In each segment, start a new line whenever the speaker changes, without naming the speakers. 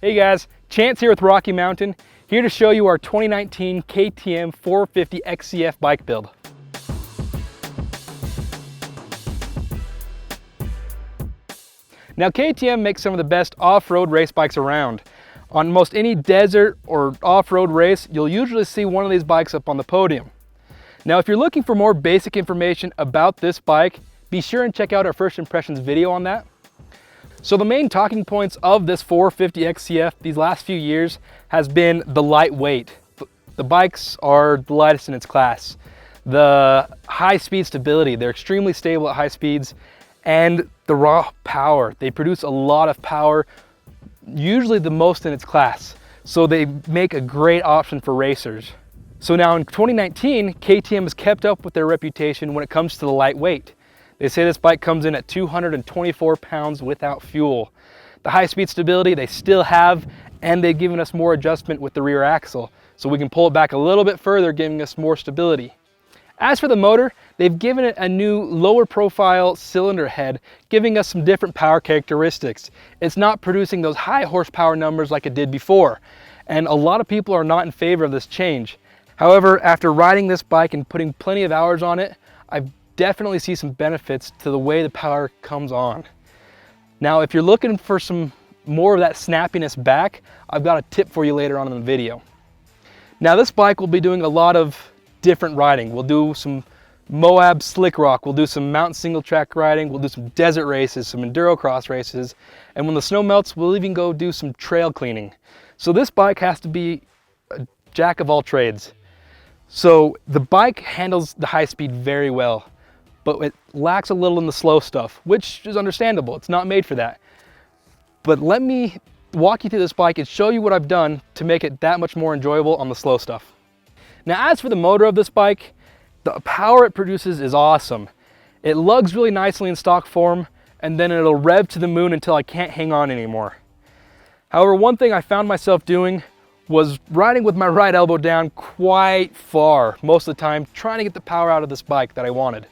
Hey guys, Chance here with Rocky Mountain, here to show you our 2019 KTM 450 XCF bike build. Now KTM makes some of the best off-road race bikes around. On most any desert or off-road race, you'll usually see one of these bikes up on the podium. Now if you're looking for more basic information about this bike, be sure and check out our first impressions video on that. So the main talking points of this 450 XCF these last few years has been the lightweight. The bikes are the lightest in its class. The high speed stability, they're extremely stable at high speeds, and the raw power. They produce a lot of power, usually the most in its class. So they make a great option for racers. So now in 2019, KTM has kept up with their reputation when it comes to the lightweight. They say this bike comes in at 224 pounds without fuel. The high speed stability they still have, and they've given us more adjustment with the rear axle, so we can pull it back a little bit further, giving us more stability. As for the motor, they've given it a new lower profile cylinder head, giving us some different power characteristics. It's not producing those high horsepower numbers like it did before, and a lot of people are not in favor of this change. However, after riding this bike and putting plenty of hours on it, I've definitely see some benefits to the way the power comes on. Now, if you're looking for some more of that snappiness back, I've got a tip for you later on in the video. Now, this bike will be doing a lot of different riding. We'll do some Moab slick rock, we'll do some mountain single track riding, we'll do some desert races, some enduro cross races, and when the snow melts, we'll even go do some trail cleaning. So this bike has to be a jack of all trades. So the bike handles the high speed very well, but it lacks a little in the slow stuff, which is understandable. It's not made for that. But let me walk you through this bike and show you what I've done to make it that much more enjoyable on the slow stuff. Now, as for the motor of this bike, the power it produces is awesome. It lugs really nicely in stock form, and then it'll rev to the moon until I can't hang on anymore. However, one thing I found myself doing was riding with my right elbow down quite far most of the time, trying to get the power out of this bike that I wanted.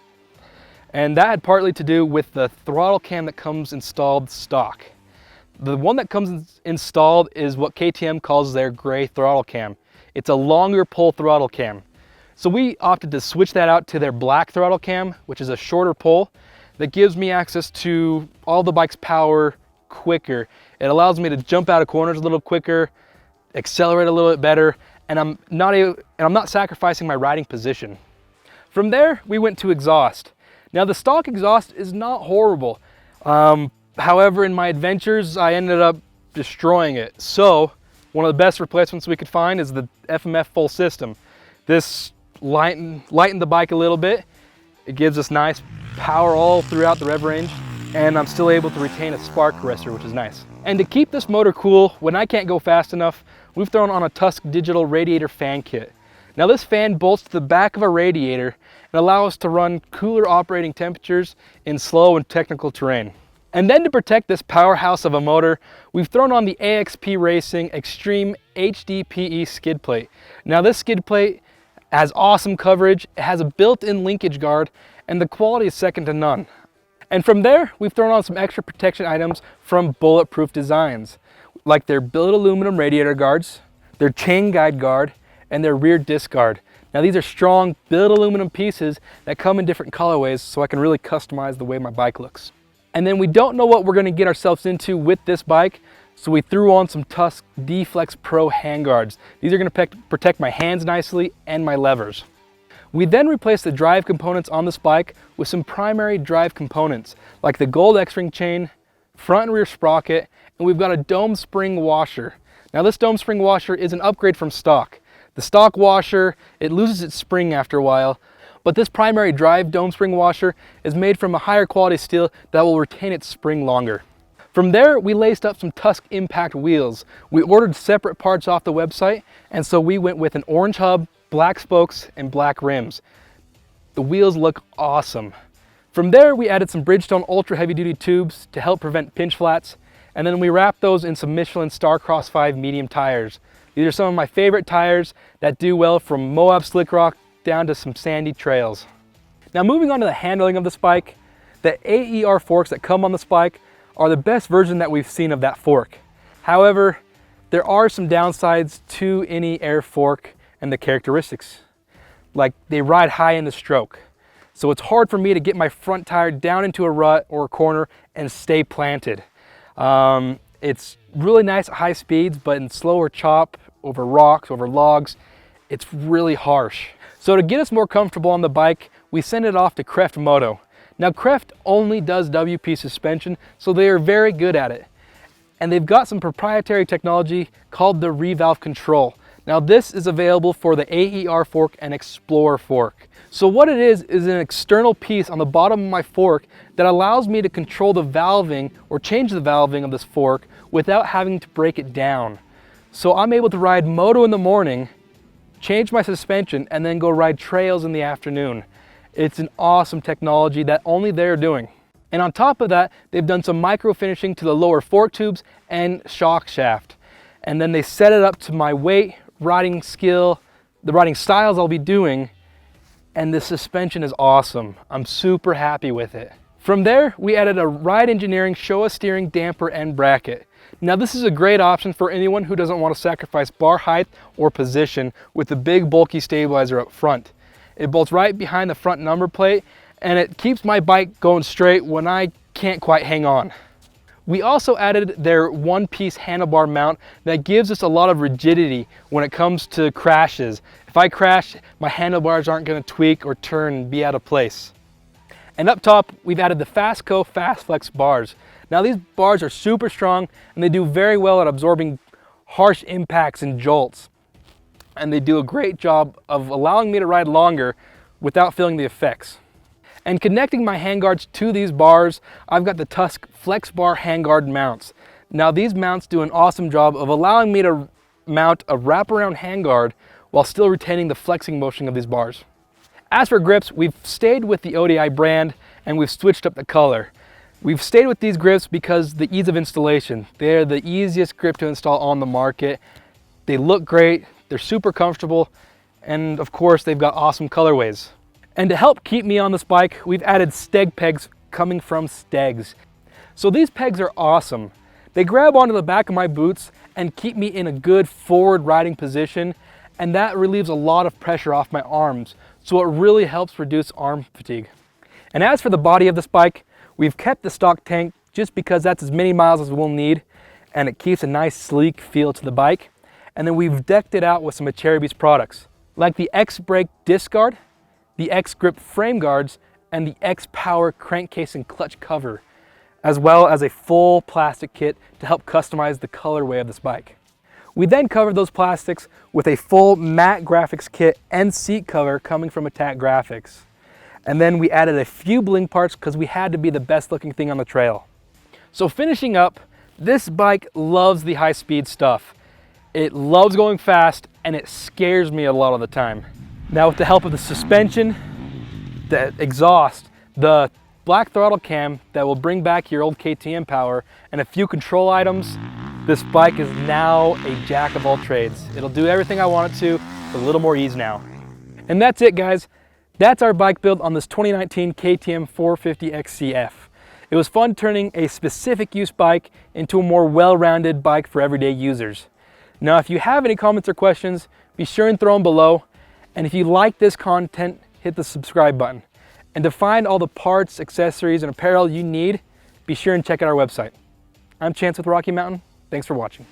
And that had partly to do with the throttle cam that comes installed stock. The one that comes installed is what KTM calls their gray throttle cam. It's a longer pull throttle cam. So we opted to switch that out to their black throttle cam, which is a shorter pull that gives me access to all the bike's power quicker. It allows me to jump out of corners a little quicker, accelerate a little bit better, and I'm not sacrificing my riding position. From there, we went to exhaust. Now the stock exhaust is not horrible. However, in my adventures, I ended up destroying it. So one of the best replacements we could find is the FMF full system. This lightened the bike a little bit. It gives us nice power all throughout the rev range, and I'm still able to retain a spark arrestor, which is nice. And to keep this motor cool when I can't go fast enough, we've thrown on a Tusk digital radiator fan kit. Now this fan bolts to the back of a radiator and allows us to run cooler operating temperatures in slow and technical terrain. And then to protect this powerhouse of a motor, we've thrown on the AXP Racing Extreme HDPE skid plate. Now this skid plate has awesome coverage, it has a built-in linkage guard, and the quality is second to none. And from there, we've thrown on some extra protection items from Bulletproof Designs, like their billet aluminum radiator guards, their chain guide guard, and their rear disc guard. Now these are strong billet aluminum pieces that come in different colorways, so I can really customize the way my bike looks. And then we don't know what we're going to get ourselves into with this bike, so we threw on some Tusk D-Flex Pro handguards. These are going to protect my hands nicely and my levers. We then replaced the drive components on this bike with some primary drive components, like the gold X-ring chain, front and rear sprocket, and we've got a dome spring washer. Now this dome spring washer is an upgrade from stock. The stock washer, it loses its spring after a while, but this primary drive dome spring washer is made from a higher quality steel that will retain its spring longer. From there, we laced up some Tusk Impact wheels. We ordered separate parts off the website, and so we went with an orange hub, black spokes, and black rims. The wheels look awesome. From there, we added some Bridgestone ultra heavy duty tubes to help prevent pinch flats, and then we wrapped those in some Michelin Starcross 5 medium tires. These are some of my favorite tires that do well from Moab slick rock down to some sandy trails. Now moving on to the handling of this bike, the AER forks that come on this bike are the best version that we've seen of that fork. However, there are some downsides to any air fork and the characteristics. Like they ride high in the stroke. So it's hard for me to get my front tire down into a rut or a corner and stay planted. It's really nice at high speeds, but in slower chop, over rocks, over logs, it's really harsh. So to get us more comfortable on the bike, we send it off to Kreft Moto. Now Kreft only does WP suspension, so they are very good at it. And they've got some proprietary technology called the revalve control. Now this is available for the AER fork and Explorer fork. So what it is an external piece on the bottom of my fork that allows me to control the valving or change the valving of this fork without having to break it down. So I'm able to ride moto in the morning, change my suspension, and then go ride trails in the afternoon. It's an awesome technology that only they're doing. And on top of that, they've done some micro finishing to the lower fork tubes and shock shaft. And then they set it up to my weight, riding skill, the riding styles I'll be doing, and the suspension is awesome. I'm super happy with it. From there, we added a Ride Engineering Showa steering damper and bracket. Now this is a great option for anyone who doesn't want to sacrifice bar height or position with the big bulky stabilizer up front. It bolts right behind the front number plate and it keeps my bike going straight when I can't quite hang on. We also added their one-piece handlebar mount that gives us a lot of rigidity when it comes to crashes. If I crash, my handlebars aren't going to tweak or turn and be out of place. And up top, we've added the Fastco Fast Flex bars. Now these bars are super strong and they do very well at absorbing harsh impacts and jolts. And they do a great job of allowing me to ride longer without feeling the effects. And connecting my handguards to these bars, I've got the Tusk Flex Bar handguard mounts. Now these mounts do an awesome job of allowing me to mount a wraparound handguard while still retaining the flexing motion of these bars. As for grips, we've stayed with the ODI brand and we've switched up the color. We've stayed with these grips because the ease of installation. They're the easiest grip to install on the market. They look great, they're super comfortable, and of course they've got awesome colorways. And to help keep me on this bike, we've added Steg pegs coming from Stegs. So these pegs are awesome. They grab onto the back of my boots and keep me in a good forward riding position, and that relieves a lot of pressure off my arms. So it really helps reduce arm fatigue. And as for the body of this bike, we've kept the stock tank just because that's as many miles as we'll need, and it keeps a nice sleek feel to the bike. And then we've decked it out with some of Cherubi's products, like the X-Brake disc guard, the X-Grip frame guards, and the X-Power crankcase and clutch cover, as well as a full plastic kit to help customize the colorway of this bike. We then covered those plastics with a full matte graphics kit and seat cover coming from Attack Graphics. And then we added a few bling parts because we had to be the best looking thing on the trail. So finishing up, this bike loves the high speed stuff. It loves going fast and it scares me a lot of the time. Now with the help of the suspension, the exhaust, the black throttle cam that will bring back your old KTM power, and a few control items, this bike is now a jack of all trades. It'll do everything I want it to with a little more ease now. And that's it, guys. That's our bike build on this 2019 KTM 450 XCF. It was fun turning a specific use bike into a more well-rounded bike for everyday users. Now, if you have any comments or questions, be sure and throw them below. And if you like this content, hit the subscribe button. And to find all the parts, accessories, and apparel you need, be sure and check out our website. I'm Chance with Rocky Mountain. Thanks for watching.